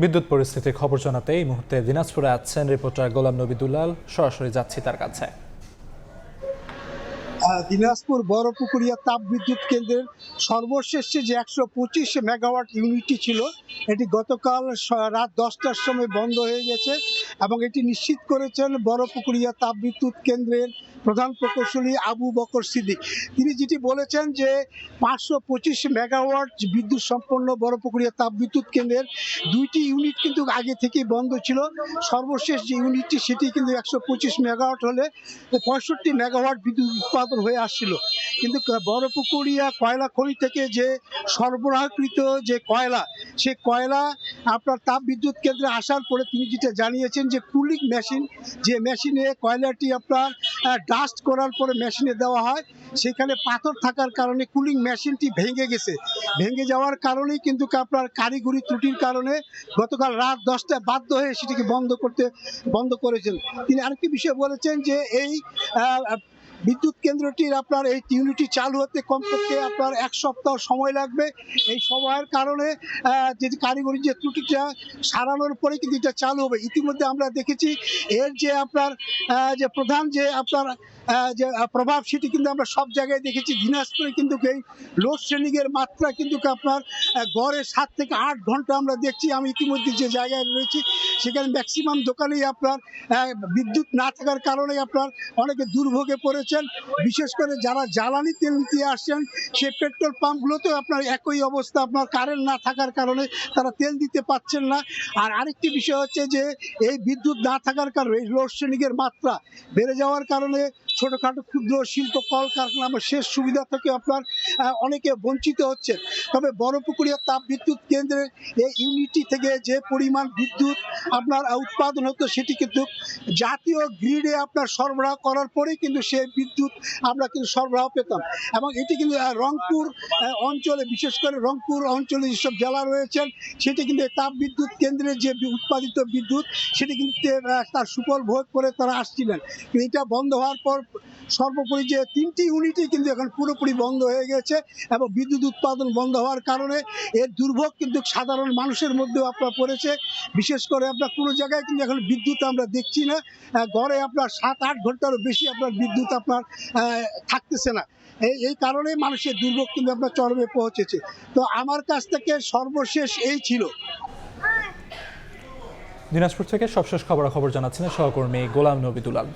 বিদ্যুৎ পরিস্থিতির খবর জানাতে এই মুহূর্তে দিনাজপুরে আছেন রিপোর্টার গোলাম নবী দুলাল। সরাসরি যাচ্ছি তার কাছে। দিনাজপুর বড়পুকুরিয়া তাপবিদ্যুৎ কেন্দ্রের সর্বশেষ যে 125 মেগাওয়াট ইউনিটটি ছিল, এটি গতকাল রাত 10টার সময় বন্ধ হয়ে গেছে এবং এটি নিশ্চিত করেছেন বড়পুকুরিয়া তাপবিদ্যুৎ কেন্দ্রের প্রধান প্রকৌশলী আবু বকর সিদ্দিক। তিনি যেটি বলেছেন যে 525 মেগাওয়াট বিদ্যুৎ সম্পন্ন বড়পুকুরিয়া তাপবিদ্যুৎ কেন্দ্রের 2টি ইউনিট কিন্তু আগে থেকেই বন্ধ ছিল। সর্বশেষ যে ইউনিটটি সেটি কিন্তু 125 মেগাওয়াট হলে 65 মেগাওয়াট বিদ্যুৎ উৎপাদন হয়ে আসছিল। কিন্তু বড়পুকুরিয়া কয়লা খনি থেকে যে সরবরাহকৃত যে কয়লা, সে কয়লা আপনার তাপবিদ্যুৎ কেন্দ্রে আসার পরে তিনি যেটা জানিয়েছেন যে কুলিং মেশিন, যে মেশিনে কয়লাটি আপনার ডাস্ট করার পরে মেশিনে দেওয়া হয়, সেখানে পাথর থাকার কারণে কুলিং মেশিনটি ভেঙে গেছে। ভেঙে যাওয়ার কারণেই কিন্তু আপনার কারিগরি ত্রুটির কারণে গতকাল রাত 10টায় বাধ্য হয়ে সেটিকে বন্ধ করেছেন। তিনি আরেকটি বিষয় বলেছেন যে এই বিদ্যুৎ কেন্দ্রটির আপনার এই ইউনিটটি চালু হতে কমপক্ষে আপনার 1 সপ্তাহ সময় লাগবে। এই সময়ের কারণে যে কারিগরি যে ত্রুটিটা সারানোর পরে কিন্তু এটা চালু হবে। ইতিমধ্যে আমরা দেখেছি এর যে আপনার যে প্রধান যে আপনার যে প্রভাব, সেটি কিন্তু আমরা সব জায়গায় দেখেছি। দিনাজপুরে কিন্তু এই লোডশেডিং এর মাত্রা কিন্তু আপনার গড়ে 7 থেকে 8 ঘন্টা আমরা দেখছি। আমি ইতিমধ্যে যে জায়গায় রয়েছি সেখানে ম্যাক্সিমাম দোকানেই আপনার বিদ্যুৎ না থাকার কারণে আপনার অনেকে দুর্ভোগে পড়েছেন। বিশেষ করে যারা জ্বালানি তেল নিতে আসছেন সেই পেট্রোল পাম্পগুলোতেও আপনার একই অবস্থা, আপনার কারেন্ট না থাকার কারণে তারা তেল দিতে পারছেন না। আর আরেকটি বিষয় হচ্ছে যে এই বিদ্যুৎ না থাকার কারণে লোডশেডিং এর মাত্রা বেড়ে যাওয়ার কারণে ছোটখাটো ক্ষুদ্র শিল্প কলকারখানা আমার শেষ সুবিধা থেকে আপনার অনেকে বঞ্চিত হচ্ছে। তবে বড়পুকুরিয়া তাপবিদ্যুৎ কেন্দ্রের এই ইউনিটটি থেকে যে পরিমাণ বিদ্যুৎ আপনার উৎপাদন হতো সেটি কিন্তু জাতীয় গ্রিডে আপনার সরবরাহ করার পরেই কিন্তু সেই বিদ্যুৎ আমরা কিন্তু সরবরাহ পেতাম। এবং এটি কিন্তু রংপুর অঞ্চলে, বিশেষ করে রংপুর অঞ্চলে যেসব জেলা রয়েছেন সেটি কিন্তু তাপবিদ্যুৎ কেন্দ্রের যে উৎপাদিত বিদ্যুৎ সেটি কিন্তু তার সুফল ভোগ করে তারা আসছিলেন। এটা বন্ধ হওয়ার পর সর্বোপরি যে 3টি ইউনিটই কিন্তু এখন পুরোপুরি বন্ধ হয়ে গেছে এবং বিদ্যুৎ উৎপাদন বন্ধ হওয়ার কারণে এর দুর্ভোগ কিন্তু সাধারণ মানুষের মধ্যেও আপনার পড়েছে। বিশেষ করে আপনার কোনো জায়গায় কিন্তু এখন বিদ্যুৎ আমরা দেখছি না। গড়ে আপনার 7-8 ঘন্টারও বেশি আপনার বিদ্যুৎ আপনার থাকতেছে না। এই কারণেই মানুষের দুর্ভোগ কিন্তু আপনার চরমে পৌঁছেছে। তো আমার কাছ থেকে সর্বশেষ এই ছিল। দিনাজপুর থেকে সবশেষ খবরাখবর জানাচ্ছেন সহকর্মী গোলাম নবী দুলাল।